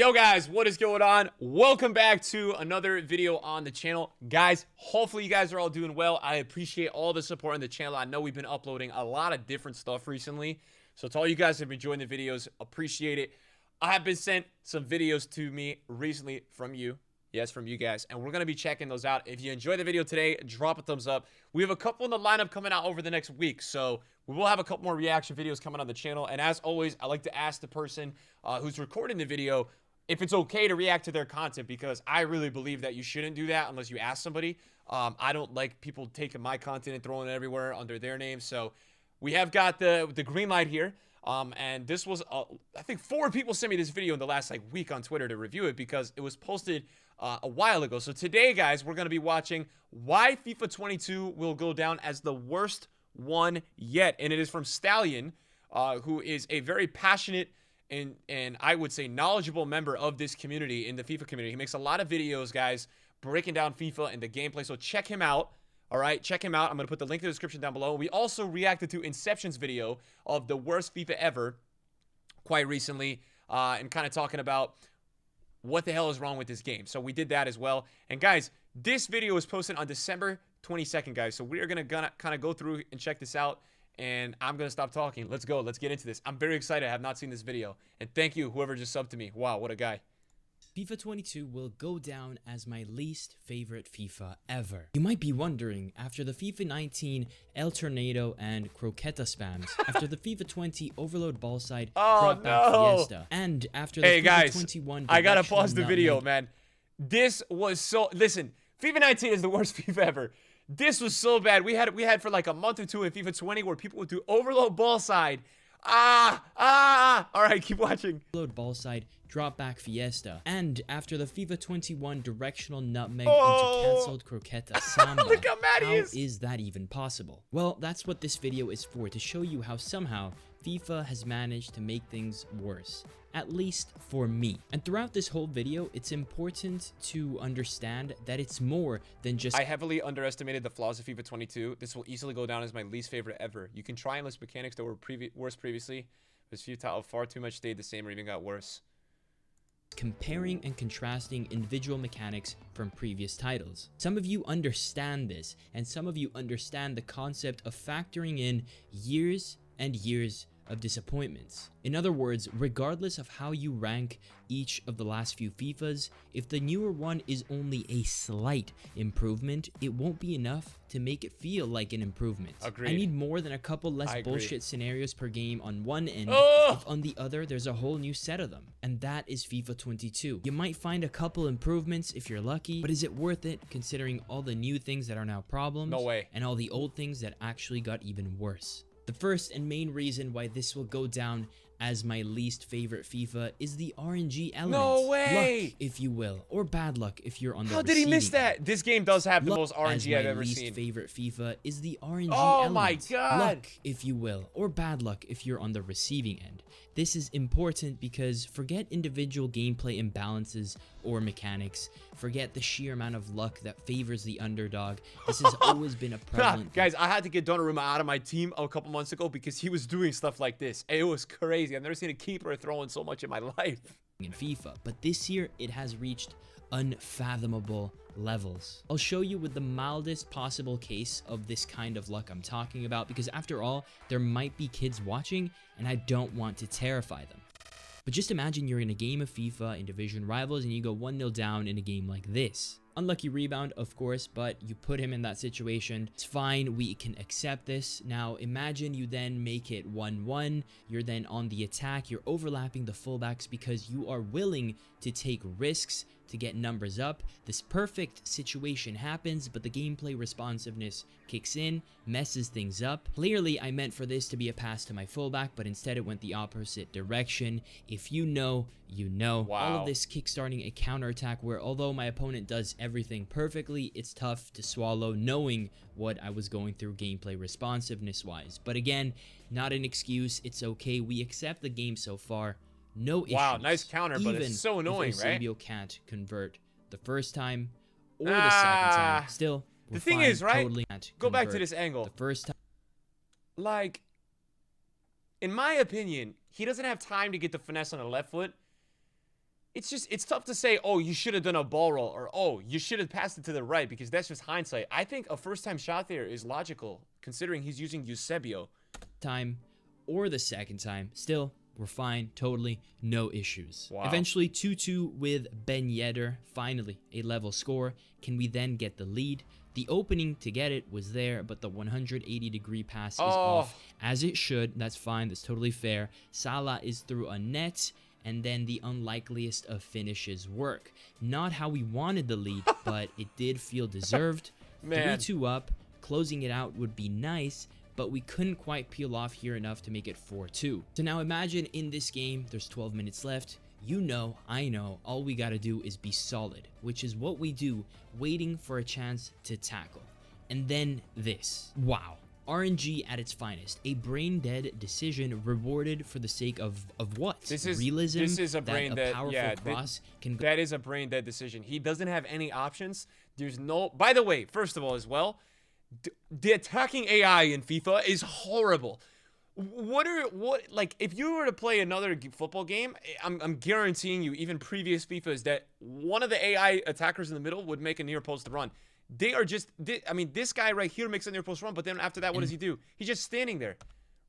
Yo guys, what is going on? Welcome back to another video on the channel. Guys, hopefully you guys are all doing well. I appreciate all the support on the channel. I know we've been uploading a lot of different stuff recently. So to all you guys who have been enjoying the videos, appreciate it. I have been sent some videos to me recently from you. Yes, from you guys. And we're going to be checking those out. If you enjoyed the video today, drop a thumbs up. We have a couple in the lineup coming out over the next week. So we will have a couple more reaction videos coming on the channel. And as always, I like to ask the person who's recording the video if it's okay to react to their content, because I really believe that you shouldn't do that unless you ask somebody. I don't like people taking my content and throwing it everywhere under their name. So we have got the green light here. And this was, I think 4 people sent me this video in the last week on Twitter to review it because it was posted a while ago. So today, guys, we're going to be watching why FIFA 22 will go down as the worst one yet. And it is from Stallion, who is a very passionate and I would say knowledgeable member of this community, in the FIFA community. He makes a lot of videos, guys, breaking down FIFA and the gameplay. So check him out. All right, check him out. I'm going to put the link in the description down below. We also reacted to Inception's video of the worst FIFA ever quite recently, and kind of talking about what the hell is wrong with this game. So we did that as well. And guys, this video was posted on December 22nd, guys. So we are going to kind of go through and check this out. And I'm going to stop talking. Let's go. Let's get into this. I'm very excited. I have not seen this video. And thank you, whoever just subbed to me. Wow, what a guy. FIFA 22 will go down as my least favorite FIFA ever. You might be wondering, after the FIFA 19 El Tornado and Croqueta spams, after the FIFA 20 Overload Ballside Drop Back Fiesta, and after the FIFA 21 I gotta pause the video, man. This was so... Listen, FIFA 19 is the worst FIFA ever. This was so bad. We had for like a month or two in FIFA 20 where people would do overload ball side. All right, keep watching. Overload ball side, drop back fiesta. And after the FIFA 21 directional nutmeg into cancelled croqueta samba, look how mad he is that even possible? Well, that's what this video is for, to show you how somehow FIFA has managed to make things worse. At least for me. And throughout this whole video, it's important to understand that it's more than just... I heavily underestimated the flaws of FIFA 22. This will easily go down as my least favorite ever. You can try and list mechanics that were worse previously. It was futile. Far too much stayed the same or even got worse. Comparing and contrasting individual mechanics from previous titles. Some of you understand this, and some of you understand the concept of factoring in years and years of disappointments. In other words, regardless of how you rank each of the last few FIFAs, if the newer one is only a slight improvement, it won't be enough to make it feel like an improvement. Agreed. I need more than a couple less bullshit scenarios per game on one end, if on the other there's a whole new set of them. And that is FIFA 22. You might find a couple improvements if you're lucky, but is it worth it considering all the new things that are now problems? No way. And all the old things that actually got even worse? The first and main reason why this will go down as my least favorite FIFA is the RNG element. No way! Luck, if you will, or bad luck if you're on the How did he miss end. that? This game does have the Luck most RNG I've ever As my seen. least favorite FIFA is the RNG element. Oh my god! Luck, if you will, or bad luck if you're on the receiving end. This is important because forget individual gameplay imbalances or mechanics. Forget the sheer amount of luck that favors the underdog. This has always been a prevalent... Guys, I had to get Donnarumma out of my team a couple months ago because he was doing stuff like this. It was crazy. I've never seen a keeper throwing so much in my life. In FIFA, but this year it has reached unfathomable levels. I'll show you with the mildest possible case of this kind of luck I'm talking about, because after all, there might be kids watching and I don't want to terrify them. But just imagine you're in a game of FIFA in Division Rivals and you go 1-0 down in a game like this. Unlucky rebound, of course, but you put him in that situation. It's fine, we can accept this. Now imagine you then make it 1-1. You're then on the attack. You're overlapping the fullbacks because you are willing to take risks to get numbers up. This perfect situation happens, but the gameplay responsiveness kicks in, messes things up. Clearly, I meant for this to be a pass to my fullback, but instead it went the opposite direction. If you know, you know. Wow. All of this kickstarting a counterattack where, although my opponent does everything perfectly, it's tough to swallow knowing what I was going through gameplay responsiveness wise. But again, not an excuse. It's okay. We accept the game so far. No issues. Wow, nice counter, but it's so annoying, right? Eusebio can't convert the first time or the second time. Still, the thing is, right? Totally go back to this angle. The first time. Like, in my opinion, he doesn't have time to get the finesse on the left foot. it's tough to say, oh, you should have done a ball roll, or oh, you should have passed it to the right, because that's just hindsight. I think a first-time shot there is logical, considering he's using Eusebio. Time or the second time, still, we're fine, totally, no issues. Wow. Eventually, 2-2 with Ben Yedder, finally a level score. Can we then get the lead? The opening to get it was there, but the 180-degree pass is off, as it should. That's fine, that's totally fair. Salah is through a net, and then the unlikeliest of finishes work. Not how we wanted the lead, but it did feel deserved. 3-2 up, closing it out would be nice, but we couldn't quite peel off here enough to make it 4-2. So now imagine in this game, there's 12 minutes left. You know, I know, all we gotta do is be solid, which is what we do, waiting for a chance to tackle. And then this. Wow. RNG at its finest. A brain-dead decision rewarded for the sake of what? This is realism. This is a brain brain-dead. Yeah, that is a brain-dead decision. He doesn't have any options. There's no. By the way, first of all, as well, the attacking AI in FIFA is horrible. Like, if you were to play another football game, I'm guaranteeing you, even previous FIFAs, that one of the AI attackers in the middle would make a near post run. They are just, I mean, this guy right here makes a near post run, but then after that, what does he do? He's just standing there,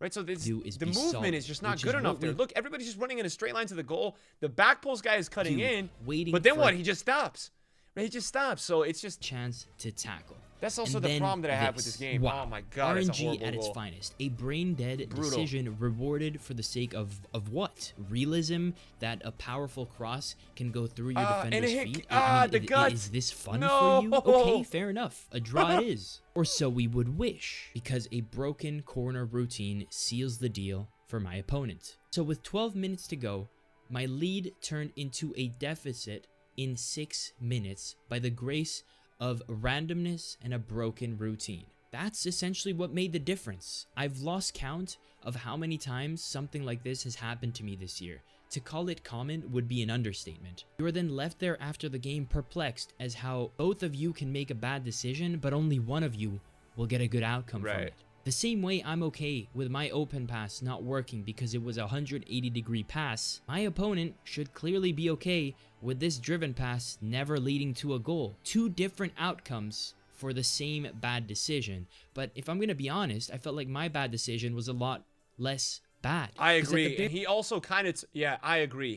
right? So the movement is just not good enough there. Look, everybody's just running in a straight line to the goal. The back post guy is cutting in, but then what? He just stops. Right? He just stops. So it's just chance to tackle. That's also the problem that I have with this game. Wow. Oh my god, RNG at its finest. A brain-dead decision rewarded for the sake of what? Realism, that a powerful cross can go through your defender's feet? Is this fun for you? Okay, fair enough. A draw it is. Or so we would wish, because a broken corner routine seals the deal for my opponent. So with 12 minutes to go, my lead turned into a deficit in 6 minutes by the grace of randomness and a broken routine. That's essentially what made the difference. I've lost count of how many times something like this has happened to me this year. To call it common would be an understatement. You are then left there after the game perplexed as how both of you can make a bad decision, but only one of you will get a good outcome from it. The same way I'm okay with my open pass not working because it was a 180-degree pass, my opponent should clearly be okay with this driven pass never leading to a goal. Two different outcomes for the same bad decision. But if I'm going to be honest, I felt like my bad decision was a lot less bad. I agree. And he also kind of, yeah, I agree.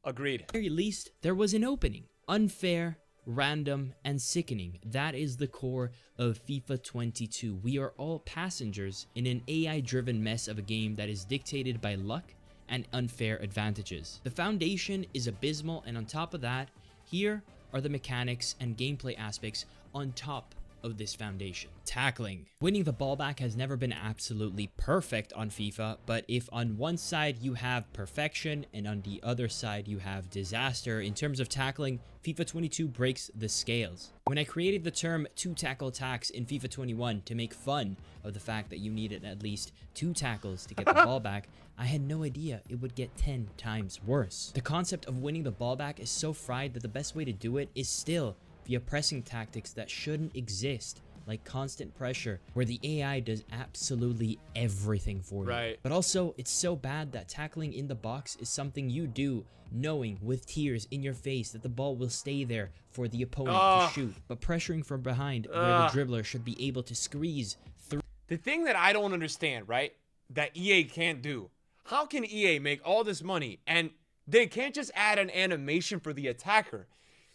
Agreed. At the very least, there was an opening. Unfair, random, and sickening. That is the core of FIFA 22. We are all passengers in an AI-driven mess of a game that is dictated by luck and unfair advantages. The foundation is abysmal, and on top of that, here are the mechanics and gameplay aspects on top of this foundation. Tackling. Winning the ball back has never been absolutely perfect on FIFA, but if on one side you have perfection and on the other side you have disaster, in terms of tackling, FIFA 22 breaks the scales. When I created the term 2 tackle attacks in FIFA 21 to make fun of the fact that you needed at least 2 tackles to get the ball back, I had no idea it would get 10 times worse. The concept of winning the ball back is so fried that the best way to do it is still via pressing tactics that shouldn't exist, like constant pressure, where the AI does absolutely everything for you. But also, it's so bad that tackling in the box is something you do, knowing with tears in your face that the ball will stay there for the opponent to shoot, but pressuring from behind where the dribbler should be able to squeeze through. The thing that I don't understand, right, that EA can't do, how can EA make all this money and they can't just add an animation for the attacker?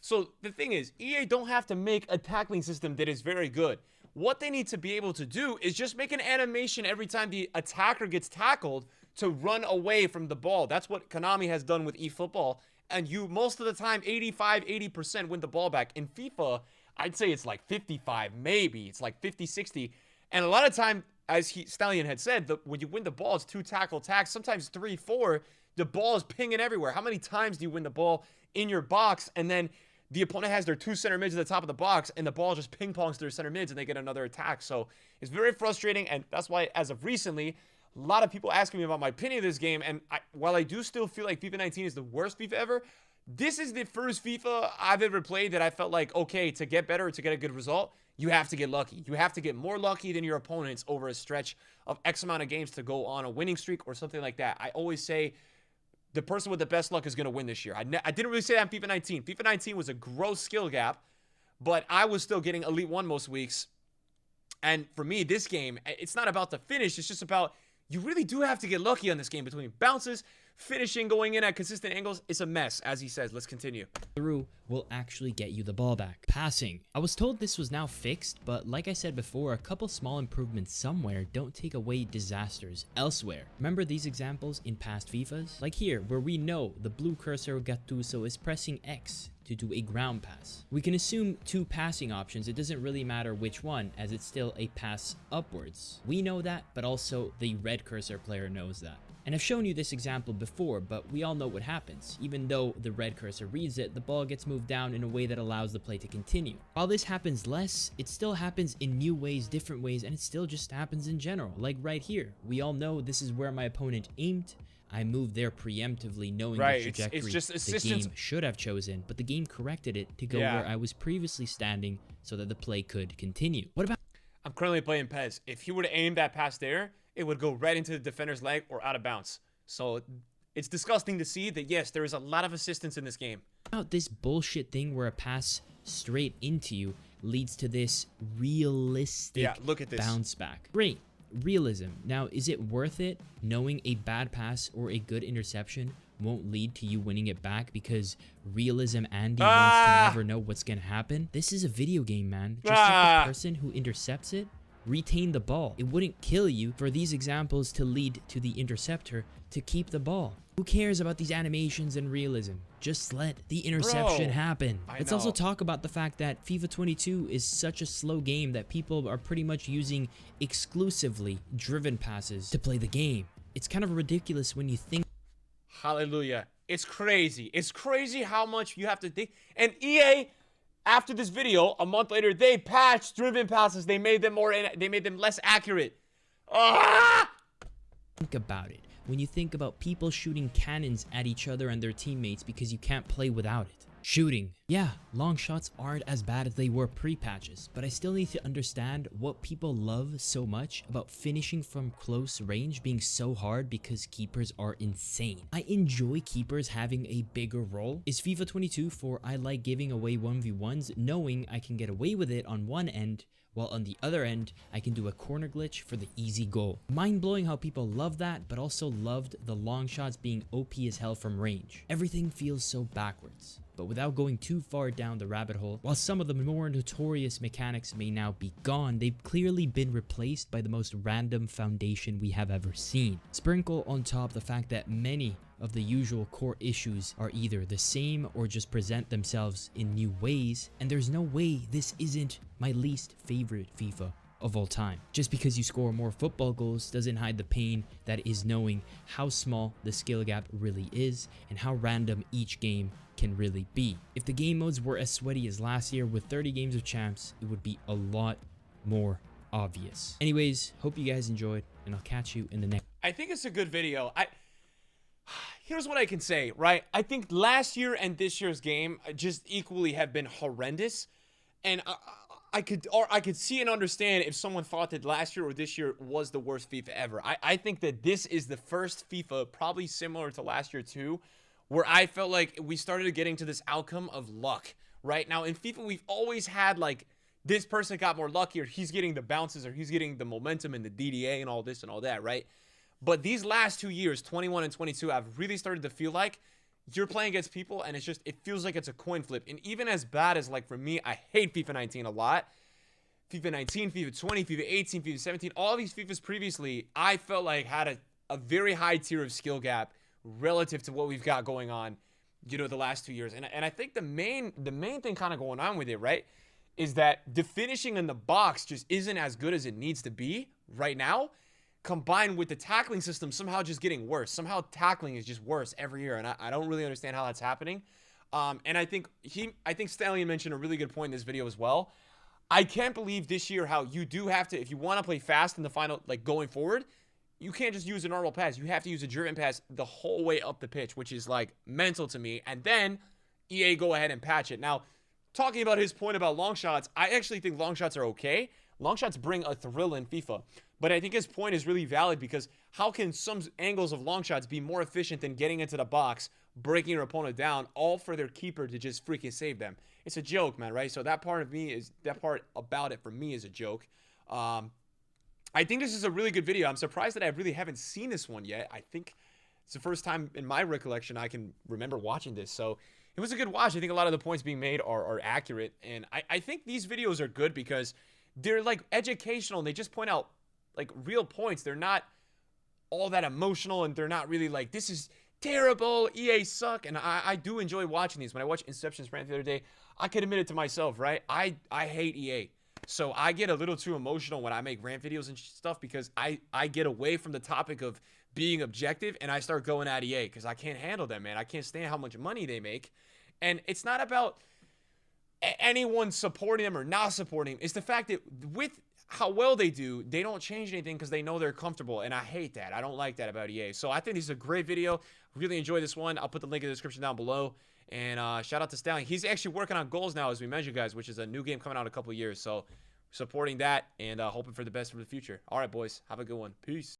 So the thing is, EA don't have to make a tackling system that is very good. What they need to be able to do is just make an animation every time the attacker gets tackled to run away from the ball. That's what Konami has done with eFootball. And you, most of the time, 85-80% win the ball back. In FIFA, I'd say it's like 55, maybe. It's like 50-60. And a lot of time, as Stallion had said, when you win the ball, it's 2 tackle attacks, sometimes 3, 4. The ball is pinging everywhere. How many times do you win the ball in your box and then the opponent has their 2 center mids at the top of the box, and the ball just ping-pongs to their center mids, and they get another attack? So it's very frustrating, and that's why, as of recently, a lot of people asking me about my opinion of this game, and while I do still feel like FIFA 19 is the worst FIFA ever, this is the first FIFA I've ever played that I felt like, okay, to get better, to get a good result, you have to get lucky. You have to get more lucky than your opponents over a stretch of X amount of games to go on a winning streak or something like that. I always say, the person with the best luck is going to win this year. I didn't really say that in FIFA 19. FIFA 19 was a gross skill gap, but I was still getting Elite 1 most weeks. And for me, this game, it's not about the finish. It's just about, you really do have to get lucky on this game between bounces, finishing, going in at consistent angles. It's a mess, as he says. Let's continue. Through will actually get you the ball back. Passing. I was told this was now fixed, but like I said before, a couple small improvements somewhere don't take away disasters elsewhere. Remember these examples in past FIFAs? Like here, where we know the blue cursor Gattuso is pressing X to do a ground pass. We can assume two passing options. It doesn't really matter which one, as it's still a pass upwards. We know that, but also the red cursor player knows that. And I've shown you this example before, but we all know what happens. Even though the red cursor reads it, the ball gets moved down in a way that allows the play to continue. While this happens less, it still happens in new ways, different ways, and it still just happens in general. Like right here, we all know this is where my opponent aimed. I moved there preemptively, knowing the trajectory it's just the game should have chosen, but the game corrected it to go where I was previously standing so that the play could continue. What about... I'm currently playing Pez. If he would have aimed that pass there, it would go right into the defender's leg or out of bounds. So it's disgusting to see that, yes, there is a lot of assistance in this game. About this bullshit thing where a pass straight into you leads to this realistic look at this bounce back. Great. Realism. Now, is it worth it knowing a bad pass or a good interception won't lead to you winning it back because realism Andy wants to never know what's gonna happen? This is a video game, man. Just like the person who intercepts it retain the ball. It wouldn't kill you for these examples to lead to the interceptor to keep the ball. Who cares about these animations and realism? Just let the interception happen. Let's also talk about the fact that FIFA 22 is such a slow game that people are pretty much using exclusively driven passes to play the game. It's kind of ridiculous when you think. Hallelujah. It's crazy. It's crazy how much you have to think. And EA, after this video, a month later, they patched driven passes. They made them less accurate. Think about it. When you think about people shooting cannons at each other and their teammates because you can't play without it. Shooting. Yeah, long shots aren't as bad as they were pre-patches, but I still need to understand what people love so much about finishing from close range being so hard because keepers are insane. I enjoy keepers having a bigger role. Is FIFA 22 for I like giving away 1v1s knowing I can get away with it on one end, while on the other end, I can do a corner glitch for the easy goal. Mind-blowing how people love that, but also loved the long shots being OP as hell from range. Everything feels so backwards. But without going too far down the rabbit hole, while some of the more notorious mechanics may now be gone, they've clearly been replaced by the most random foundation we have ever seen. Sprinkle on top the fact that many of the usual core issues are either the same or just present themselves in new ways, and there's no way this isn't my least favorite FIFA of all time. Just because you score more football goals doesn't hide the pain that is knowing how small the skill gap really is and how random each game can really be. If the game modes were as sweaty as last year with 30 games of champs, it would be a lot more obvious. Anyways, hope you guys enjoyed, and I'll catch you in the next. I think it's a good video. Here's what I can say, right? I think last year and this year's game just equally have been horrendous, and I could see and understand if someone thought that last year or this year was the worst FIFA ever. I think that this is the first FIFA, probably similar to last year too, where I felt like we started getting to this outcome of luck. Right now in FIFA, we've always had like this person got more lucky, or he's getting the bounces, or he's getting the momentum and the DDA and all this and all that, right? But these last 2 years, 21 and 22, I've really started to feel like you're playing against people and it feels like it's a coin flip. And even as bad as, like, for me, I hate FIFA 19 a lot. FIFA 19, FIFA 20, FIFA 18, FIFA 17, all these FIFAs previously, I felt like had a very high tier of skill gap relative to what we've got going on, you know, the last 2 years. And I think the main thing kind of going on with it, right, is that the finishing in the box just isn't as good as it needs to be right now, combined with the tackling system somehow just getting worse. Somehow tackling is just worse every year, and I don't really understand how that's happening. And I think Stallion mentioned a really good point in this video as well. I can't believe this year how you do have to, if you want to play fast in the final, like going forward, you can't just use a normal pass. You have to use a driven pass the whole way up the pitch, which is like mental to me. And then EA go ahead and patch it. Now, talking about his point about long shots, I actually think long shots are okay. Long shots bring a thrill in FIFA. But I think his point is really valid because how can some angles of long shots be more efficient than getting into the box, breaking your opponent down, all for their keeper to just freaking save them? It's a joke, man, right? So that part about it for me is a joke. I think this is a really good video. I'm surprised that I really haven't seen this one yet. I think it's the first time in my recollection I can remember watching this. So it was a good watch. I think a lot of the points being made are accurate. And I think these videos are good because they're like educational and they just point out like real points. They're not all that emotional and they're not really like, this is terrible, EA suck. And I do enjoy watching these. When I watched Inception's rant the other day, I could admit it to myself, right? I hate EA. So I get a little too emotional when I make rant videos and stuff because I get away from the topic of being objective and I start going at EA because I can't handle them, man. I can't stand how much money they make. And it's not about anyone supporting them or not supporting them. It's the fact that with how well they do, they don't change anything because they know they're comfortable. And I hate that. I don't like that about EA. So I think this is a great video. Really enjoyed this one. I'll put the link in the description down below. And shout out to Stallion. He's actually working on goals now, as we mentioned, guys, which is a new game coming out in a couple of years. So supporting that and hoping for the best for the future. All right, boys. Have a good one. Peace.